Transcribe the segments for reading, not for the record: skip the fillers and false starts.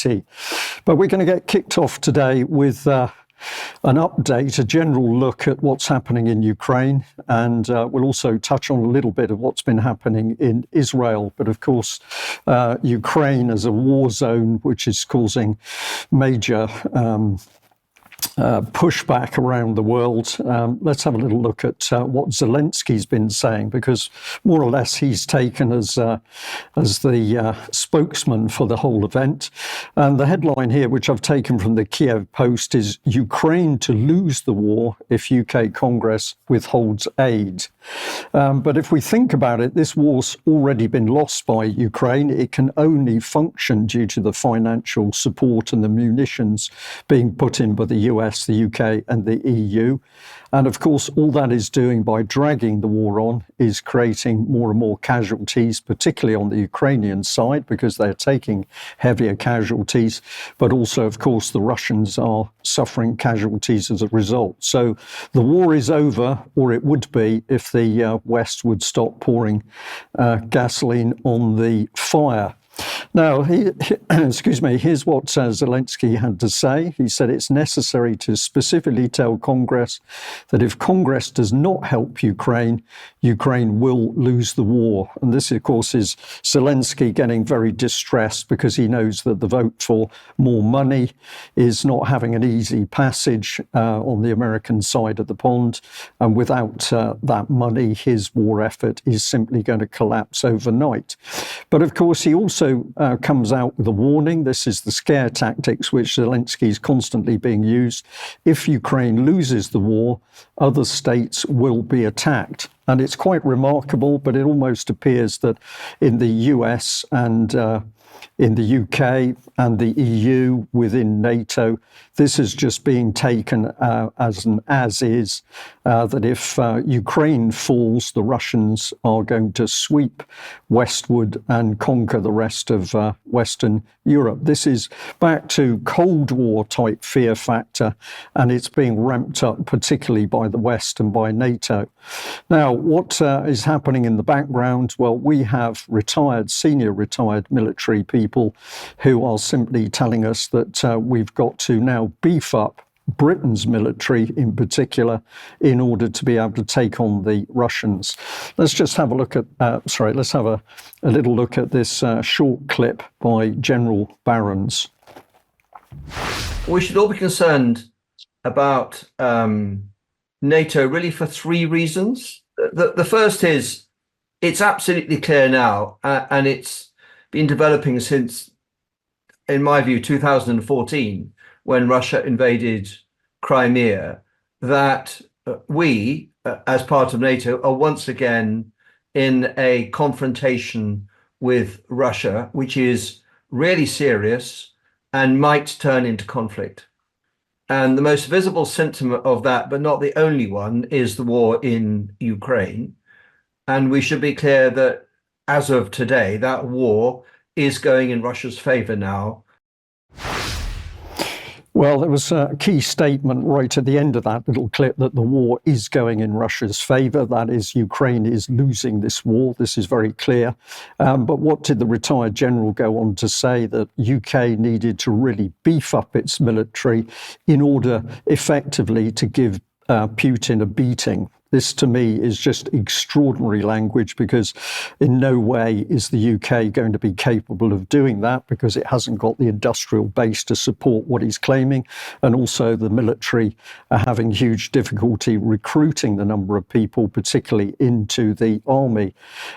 mighty. But we're going to get kicked off today with an update, a general look at what's happening in Ukraine, and we'll also touch on a little bit of what's been happening in Israel. But of course, Ukraine as a war zone, which is causing major pushback around the world. Let's have a little look at what Zelensky's been saying, because more or less he's taken as the spokesman for the whole event. And the headline here, which I've taken from the Kyiv Post, is Ukraine to lose the war if UK Congress withholds aid. But if we think about it, this war's already been lost by Ukraine. It can only function due to the financial support and the munitions being put in by the US, the UK and the EU. And of course, all that is doing by dragging the war on is creating more and more casualties, particularly on the Ukrainian side, because they're taking heavier casualties. But also, of course, the Russians are suffering casualties as a result. So the war is over, or it would be if the West would stop pouring gasoline on the fire. Now, here's what Zelensky had to say. He said it's necessary to specifically tell Congress that if Congress does not help Ukraine, Ukraine will lose the war. And this, of course, is Zelensky getting very distressed because he knows that the vote for more money is not having an easy passage on the American side of the pond. And without that money, his war effort is simply going to collapse overnight. But of course, he also comes out with a warning. This is the scare tactics which Zelensky is constantly being used. If Ukraine loses the war, other states will be attacked. And it's quite remarkable, but it almost appears that in the US and in the UK and the EU within NATO, this is just being taken as an as-is, that if Ukraine falls, the Russians are going to sweep westward and conquer the rest of Western Europe. This is back to Cold War type fear factor, and it's being ramped up particularly by the West and by NATO. Now, what is happening in the background? Well, we have senior retired military people who are simply telling us that we've got to now beef up Britain's military in particular in order to be able to take on the Russians. Let's just have a look at, let's have a little look at this short clip by General Barons. We should all be concerned about NATO really for three reasons. The first is it's absolutely clear now, and it's been developing since, in my view, 2014, when Russia invaded Crimea, that we, as part of NATO, are once again in a confrontation with Russia, which is really serious and might turn into conflict. And the most visible symptom of that, but not the only one, is the war in Ukraine. And we should be clear that as of today, that war is going in Russia's favor now. Well, there was a key statement right at the end of that little clip that the war is going in Russia's favor. That is, Ukraine is losing this war. This is very clear. But what did the retired general go on to say? That UK needed to really beef up its military in order effectively to give Putin a beating. This, to me, is just extraordinary language, because in no way is the UK going to be capable of doing that, because it hasn't got the industrial base to support what he's claiming. And also the military are having huge difficulty recruiting the number of people, particularly into the army.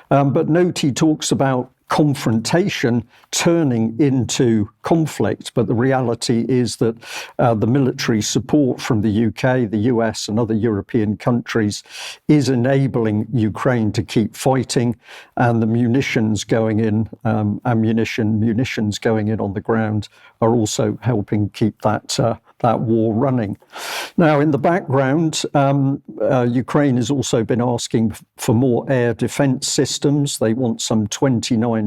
But note he talks about confrontation turning into conflict. But the reality is that the military support from the UK, the US and other European countries is enabling Ukraine to keep fighting, and the munitions going in, munitions going in on the ground are also helping keep that war running. Now, in the background, Ukraine has also been asking for more air defense systems. They want some 29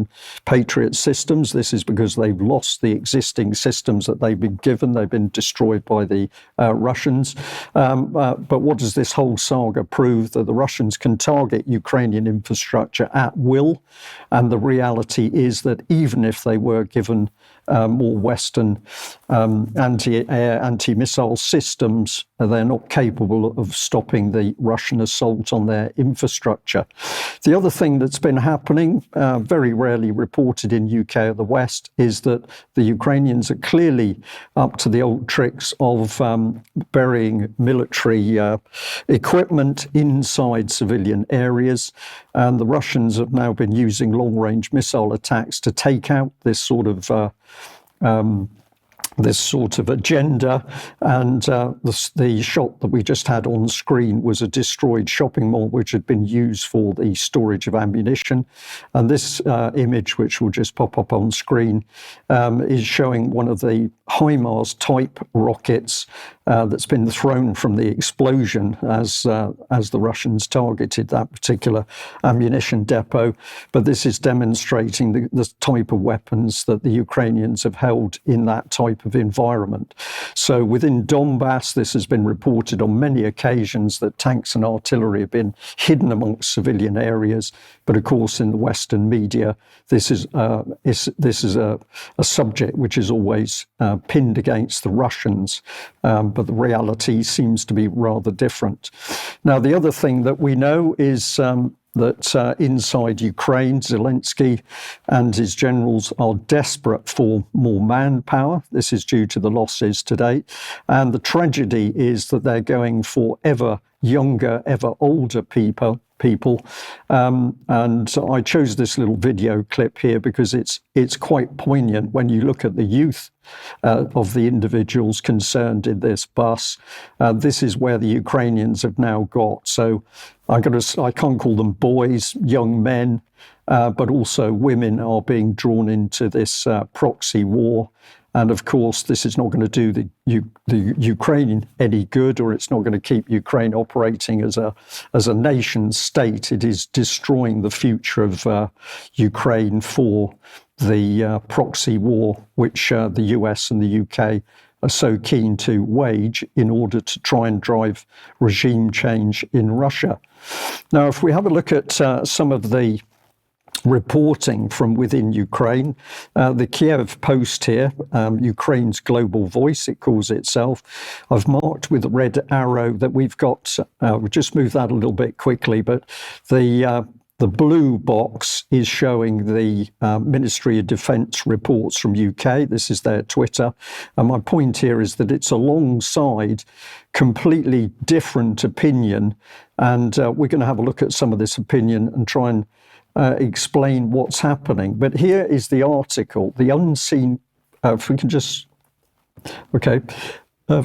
Patriot systems. This is because they've lost the existing systems that they've been given. They've been destroyed by the Russians. But what does this whole saga prove? That the Russians can target Ukrainian infrastructure at will. And the reality is that even if they were given more Western anti-air, anti-missile systems. They're not capable of stopping the Russian assault on their infrastructure. The other thing that's been happening, very rarely reported in UK or the West, is that the Ukrainians are clearly up to the old tricks of burying military equipment inside civilian areas. And the Russians have now been using long-range missile attacks to take out this sort of agenda. And the shot that we just had on screen was a destroyed shopping mall which had been used for the storage of ammunition. And this image, which will just pop up on screen, is showing one of the HIMARS type rockets that's been thrown from the explosion as the Russians targeted that particular ammunition depot. But this is demonstrating the type of weapons that the Ukrainians have held in that type of environment. So within Donbass, this has been reported on many occasions that tanks and artillery have been hidden amongst civilian areas. But of course, in the Western media, this is a subject which is always pinned against the Russians. But the reality seems to be rather different. Now, the other thing that we know is that inside Ukraine, Zelensky and his generals are desperate for more manpower. This is due to the losses to date. And the tragedy is that they're going for ever younger, ever older people. And I chose this little video clip here because it's quite poignant when you look at the youth of the individuals concerned in this bus. This is where the Ukrainians have now got. So I can't call them boys, young men, but also women are being drawn into this proxy war. And of course, this is not going to do the Ukraine any good, or it's not going to keep Ukraine operating as a nation state. It is destroying the future of Ukraine for the proxy war, which the US and the UK are so keen to wage in order to try and drive regime change in Russia. Now, if we have a look at some of the reporting from within Ukraine, the Kyiv Post here, Ukraine's global voice, it calls itself. I've marked with a red arrow that we've got, we'll just move that a little bit quickly, but the blue box is showing the Ministry of Defence reports from UK. This is their Twitter. And my point here is that it's alongside completely different opinion. And we're going to have a look at some of this opinion and try and explain what's happening. But here is the article, the unseen, if we can just, okay.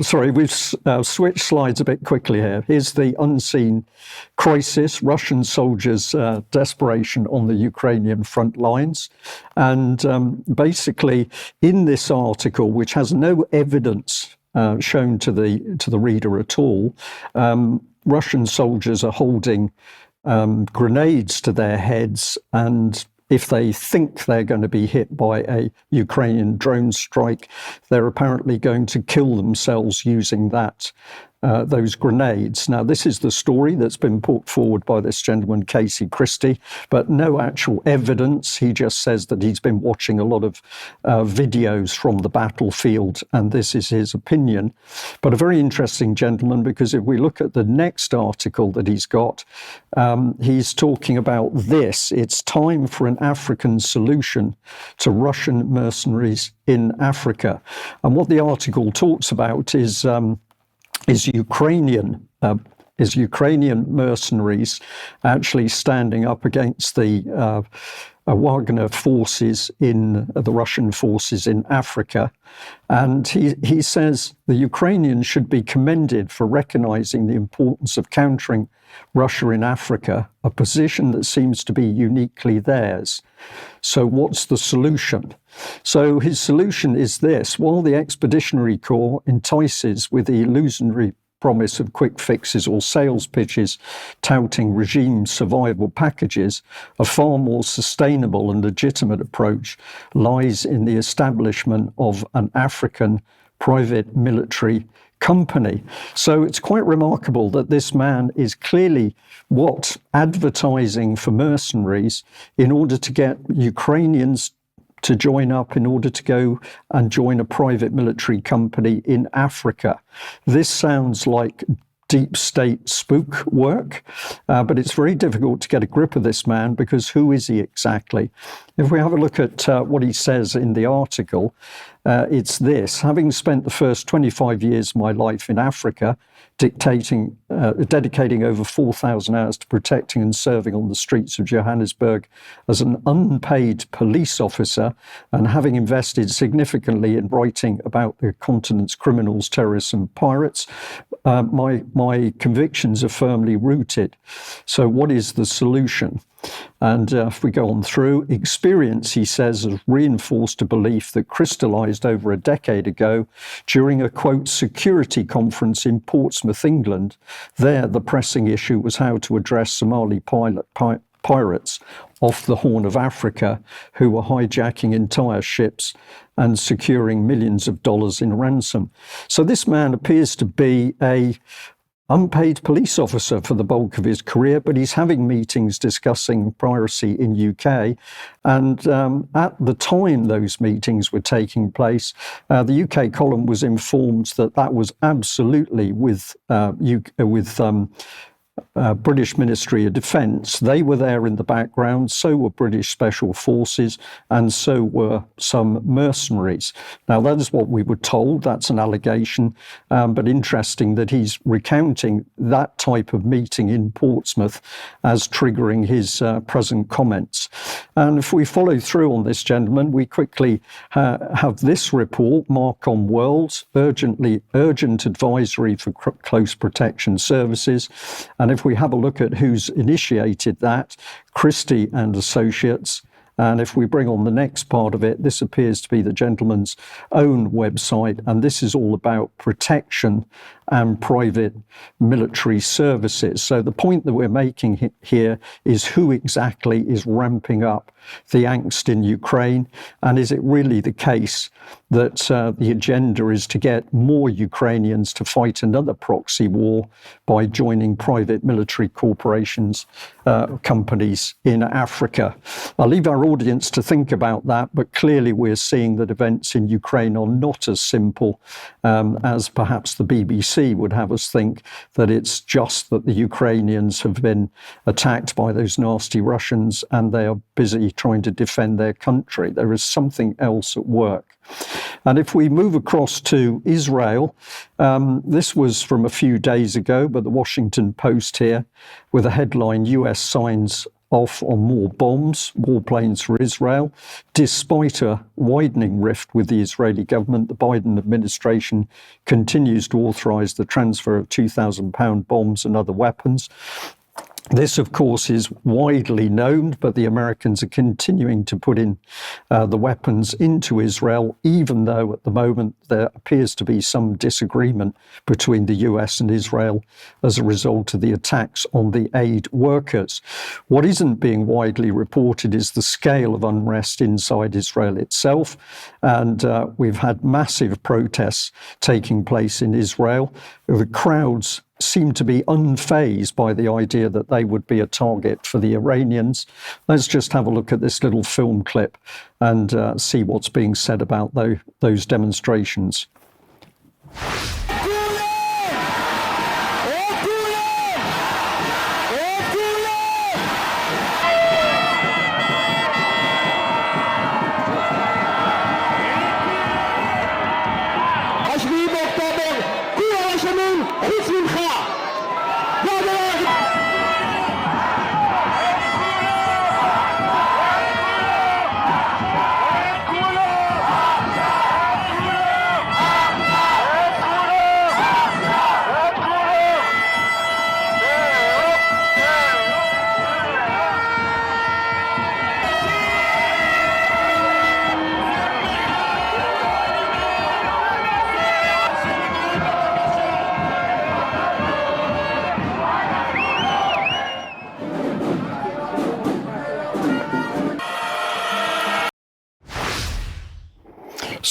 Sorry, we've switched slides a bit quickly here. Here's the unseen crisis, Russian soldiers' desperation on the Ukrainian front lines. And basically, in this article, which has no evidence shown to the reader at all, Russian soldiers are holding grenades to their heads, and if they think they're going to be hit by a Ukrainian drone strike, they're apparently going to kill themselves using those grenades. Now, this is the story that's been put forward by this gentleman, Casey Christie, but no actual evidence. He just says that he's been watching a lot of videos from the battlefield, and this is his opinion. But a very interesting gentleman, because if we look at the next article that he's got, he's talking about this. It's time for an African solution to Russian mercenaries in Africa. And what the article talks about is Ukrainian mercenaries actually standing up against the Wagner forces the Russian forces in Africa. And he says the Ukrainians should be commended for recognizing the importance of countering Russia in Africa, a position that seems to be uniquely theirs. So what's the solution? So his solution is this: while the Expeditionary Corps entices with the illusory promise of quick fixes or sales pitches touting regime survival packages, a far more sustainable and legitimate approach lies in the establishment of an African private military company. So it's quite remarkable that this man is clearly advertising for mercenaries in order to get Ukrainians to join up in order to go and join a private military company in Africa. This sounds like deep state spook work, but it's very difficult to get a grip of this man, because who is he exactly? If we have a look at what he says in the article, it's this: having spent the first 25 years of my life in Africa, dedicating over 4,000 hours to protecting and serving on the streets of Johannesburg as an unpaid police officer, and having invested significantly in writing about the continent's criminals, terrorists and pirates, my convictions are firmly rooted. So what is the solution? And if we go on through, experience, he says, has reinforced a belief that crystallized over a decade ago during a, quote, security conference in Portsmouth, England. There, the pressing issue was how to address Somali pirates off the Horn of Africa who were hijacking entire ships and securing millions of dollars in ransom. So this man appears to be a unpaid police officer for the bulk of his career, but he's having meetings discussing piracy in UK. And at the time those meetings were taking place, the UK column was informed that that was absolutely with British Ministry of Defence. They were there in the background, so were British Special Forces, and so were some mercenaries. Now, that is what we were told. That's an allegation, but interesting that he's recounting that type of meeting in Portsmouth as triggering his present comments. And if we follow through on this, gentlemen, we quickly have this report, Mark on Worlds, urgent advisory for close protection services. And if we have a look at who's initiated that, Christie and Associates. And if we bring on the next part of it, this appears to be the gentleman's own website, and this is all about protection and private military services. So the point that we're making here is who exactly is ramping up the angst in Ukraine, and is it really the case that the agenda is to get more Ukrainians to fight another proxy war by joining private military corporations, companies in Africa? I'll leave our audience to think about that, but clearly we're seeing that events in Ukraine are not as simple as perhaps the BBC would have us think, that it's just that the Ukrainians have been attacked by those nasty Russians and they are busy trying to defend their country. There is something else at work. And if we move across to Israel, this was from a few days ago, but the Washington Post here with a headline, US signs off on more bombs, warplanes for Israel. Despite a widening rift with the Israeli government, the Biden administration continues to authorize the transfer of 2,000-pound bombs and other weapons. This, of course, is widely known, but the Americans are continuing to put in the weapons into Israel, even though at the moment there appears to be some disagreement between the US and Israel as a result of the attacks on the aid workers. What isn't being widely reported is the scale of unrest inside Israel itself. And we've had massive protests taking place in Israel. The crowds seem to be unfazed by the idea that they would be a target for the Iranians. Let's just have a look at this little film clip and see what's being said about those demonstrations.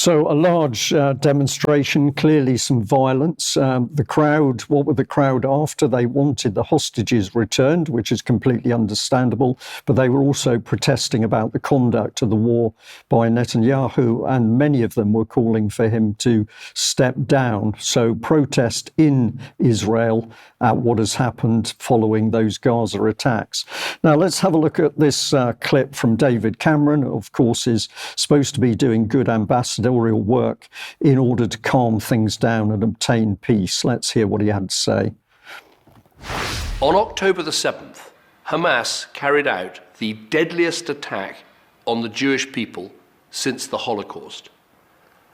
So a large demonstration, clearly some violence. The crowd, what were the crowd after? They wanted the hostages returned, which is completely understandable, but they were also protesting about the conduct of the war by Netanyahu, and many of them were calling for him to step down. So protest in Israel at what has happened following those Gaza attacks. Now let's have a look at this clip from David Cameron. Of course, is supposed to be doing good ambassadorial work in order to calm things down and obtain peace. Let's hear what he had to say. On October the 7th, Hamas carried out the deadliest attack on the Jewish people since the Holocaust.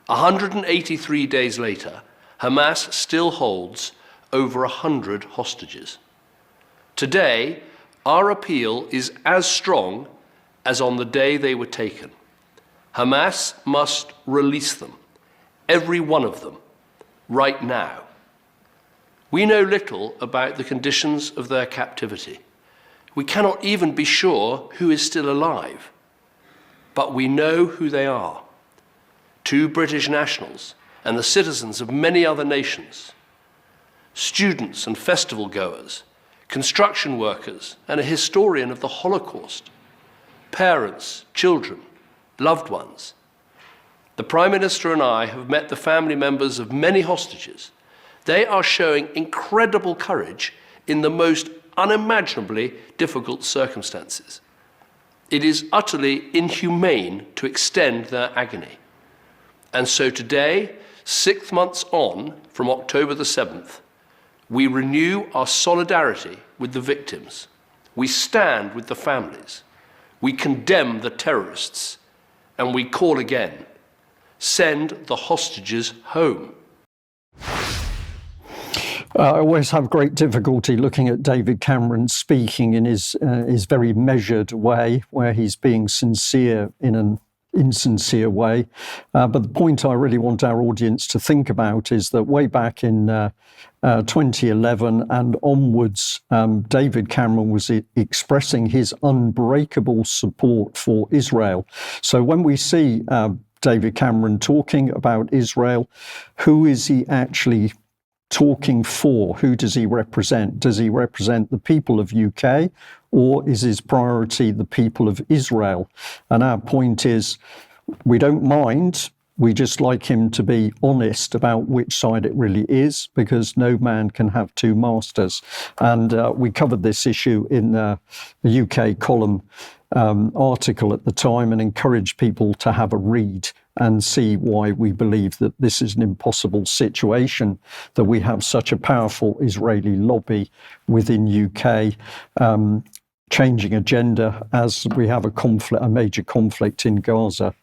183 days later, Hamas still holds over 100 hostages. Today, our appeal is as strong as on the day they were taken. Hamas must release them, every one of them, right now. We know little about the conditions of their captivity. We cannot even be sure who is still alive. But we know who they are. 2 British nationals and the citizens of many other nations, students and festival goers, construction workers and a historian of the Holocaust, parents, children, loved ones. The Prime Minister and I have met the family members of many hostages. They are showing incredible courage in the most unimaginably difficult circumstances. It is utterly inhumane to extend their agony. And so today, 6 months on from October the 7th, we renew our solidarity with the victims. We stand with the families. We condemn the terrorists. And we call again, send the hostages home. I always have great difficulty looking at David Cameron speaking in his very measured way, where he's being sincere in an insincere way. But the point I really want our audience to think about is that way back in 2011 and onwards, David Cameron was expressing his unbreakable support for Israel. So when we see David Cameron talking about Israel, who is he actually talking for? Who does he represent? Does he represent the people of UK, or is his priority the people of Israel? And our point is, we don't mind. We just like him to be honest about which side it really is, because no man can have 2 masters. And we covered this issue in the UK column article at the time and encouraged people to have a read and see why we believe that this is an impossible situation, that we have such a powerful Israeli lobby within UK changing agenda as we have a major conflict in Gaza.